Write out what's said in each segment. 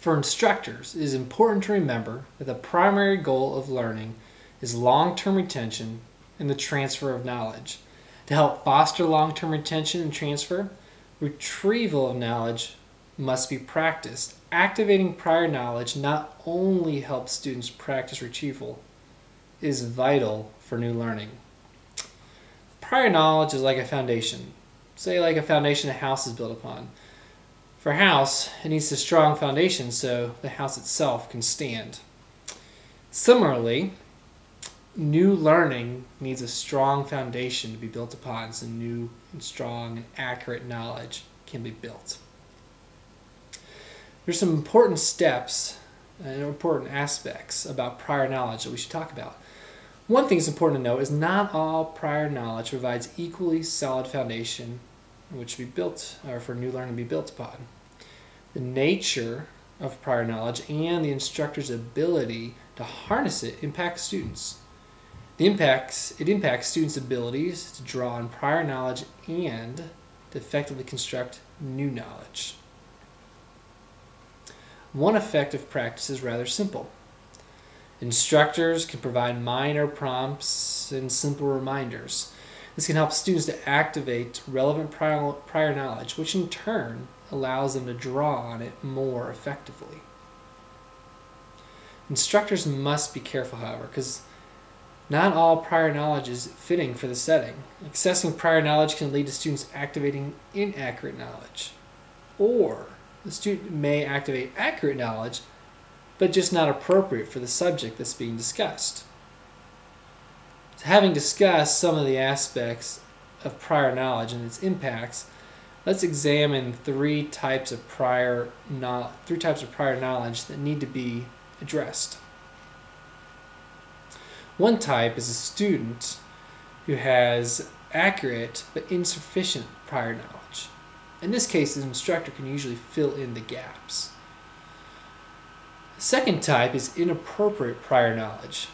For instructors, it is important to remember that the primary goal of learning is long-term retention and the transfer of knowledge. To help foster long-term retention and transfer, retrieval of knowledge must be practiced. Activating prior knowledge not only helps students practice retrieval, it is vital for new learning. Prior knowledge is like a foundation. Say like a foundation a house is built upon. For a house, it needs a strong foundation so the house itself can stand. Similarly, new learning needs a strong foundation to be built upon so new and strong and accurate knowledge can be built. There's some important steps and important aspects about prior knowledge that we should talk about. One thing that's important to note is not all prior knowledge provides equally solid foundation which should be built, or for new learning to be built upon. The nature of prior knowledge and the instructor's ability to harness it impacts students. It impacts students' abilities to draw on prior knowledge and to effectively construct new knowledge. One effective practice is rather simple. Instructors can provide minor prompts and simple reminders. This can help students to activate relevant prior knowledge, which in turn allows them to draw on it more effectively. Instructors must be careful, however, because not all prior knowledge is fitting for the setting. Accessing prior knowledge can lead to students activating inaccurate knowledge, or the student may activate accurate knowledge, but just not appropriate for the subject that's being discussed. So having discussed some of the aspects of prior knowledge and its impacts, let's examine three types of prior knowledge that need to be addressed. One type is a student who has accurate but insufficient prior knowledge. In this case, the instructor can usually fill in the gaps. The second type is inappropriate prior knowledge.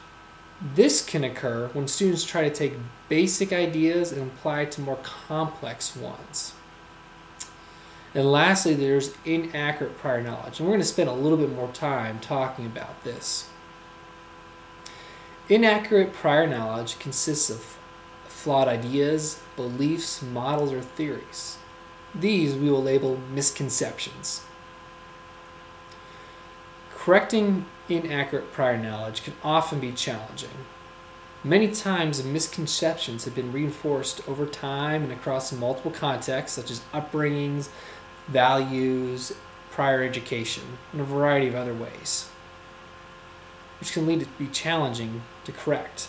This can occur when students try to take basic ideas and apply it to more complex ones. And lastly, there's inaccurate prior knowledge. And we're going to spend a little bit more time talking about this. Inaccurate prior knowledge consists of flawed ideas, beliefs, models, or theories. These we will label misconceptions. Correcting inaccurate prior knowledge can often be challenging. Many times misconceptions have been reinforced over time and across multiple contexts such as upbringings, values, prior education, and a variety of other ways, which can lead to be challenging to correct.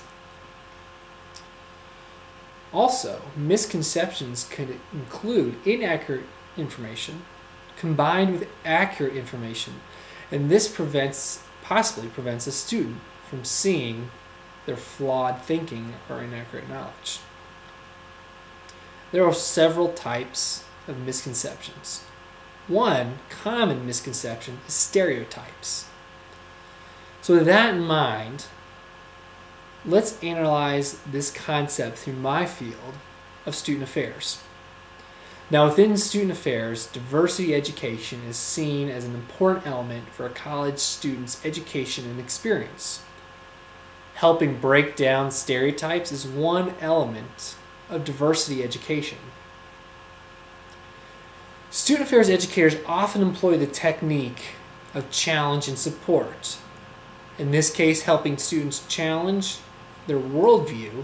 Also, misconceptions could include inaccurate information combined with accurate information, and this possibly prevents a student from seeing their flawed thinking or inaccurate knowledge. There are several types of misconceptions. One common misconception is stereotypes. So with that in mind, let's analyze this concept through my field of student affairs. Now within student affairs, diversity education is seen as an important element for a college student's education and experience. Helping break down stereotypes is one element of diversity education. Student affairs educators often employ the technique of challenge and support. In this case, helping students challenge their worldview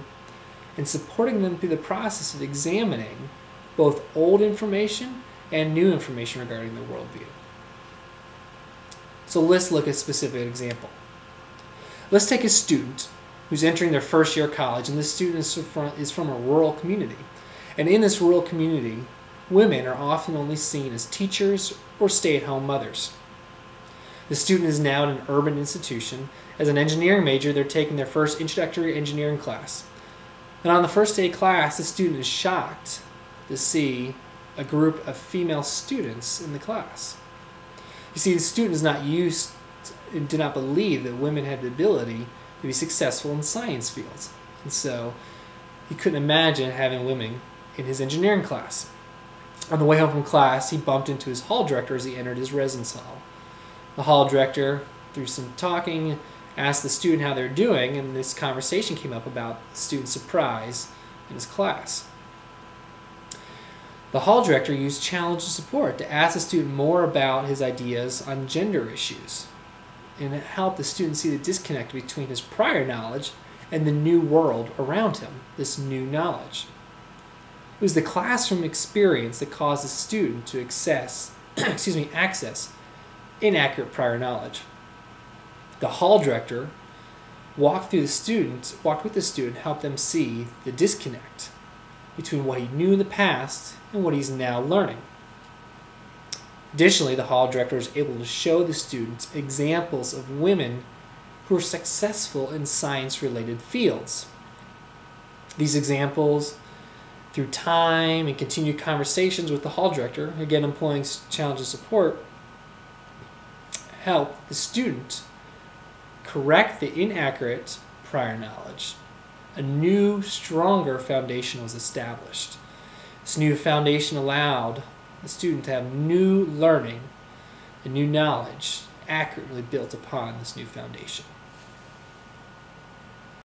and supporting them through the process of examining both old information and new information regarding their worldview. So let's look at a specific example. Let's take a student who's entering their first year of college, and this student is from a rural community. And in this rural community, women are often only seen as teachers or stay-at-home mothers. The student is now in an urban institution. As an engineering major, they're taking their first introductory engineering class. And on the first day of class, the student is shocked to see a group of female students in the class. You see, the student is not used and did not believe that women had the ability to be successful in science fields. And so he couldn't imagine having women in his engineering class. On the way home from class, he bumped into his hall director as he entered his residence hall. The hall director, through some talking, asked the student how they're doing, and this conversation came up about the student's surprise in his class. The hall director used challenge and support to ask the student more about his ideas on gender issues, and it helped the student see the disconnect between his prior knowledge and the new world around him, this new knowledge. It was the classroom experience that caused the student to access inaccurate prior knowledge. The hall director walked with the student, helped them see the disconnect between what he knew in the past and what he's now learning. Additionally, the hall director was able to show the students examples of women who were successful in science-related fields. These examples, through time and continued conversations with the hall director, again employing challenge and support, help the student correct the inaccurate prior knowledge. A new, stronger foundation was established. This new foundation allowed the student to have new learning and new knowledge accurately built upon this new foundation.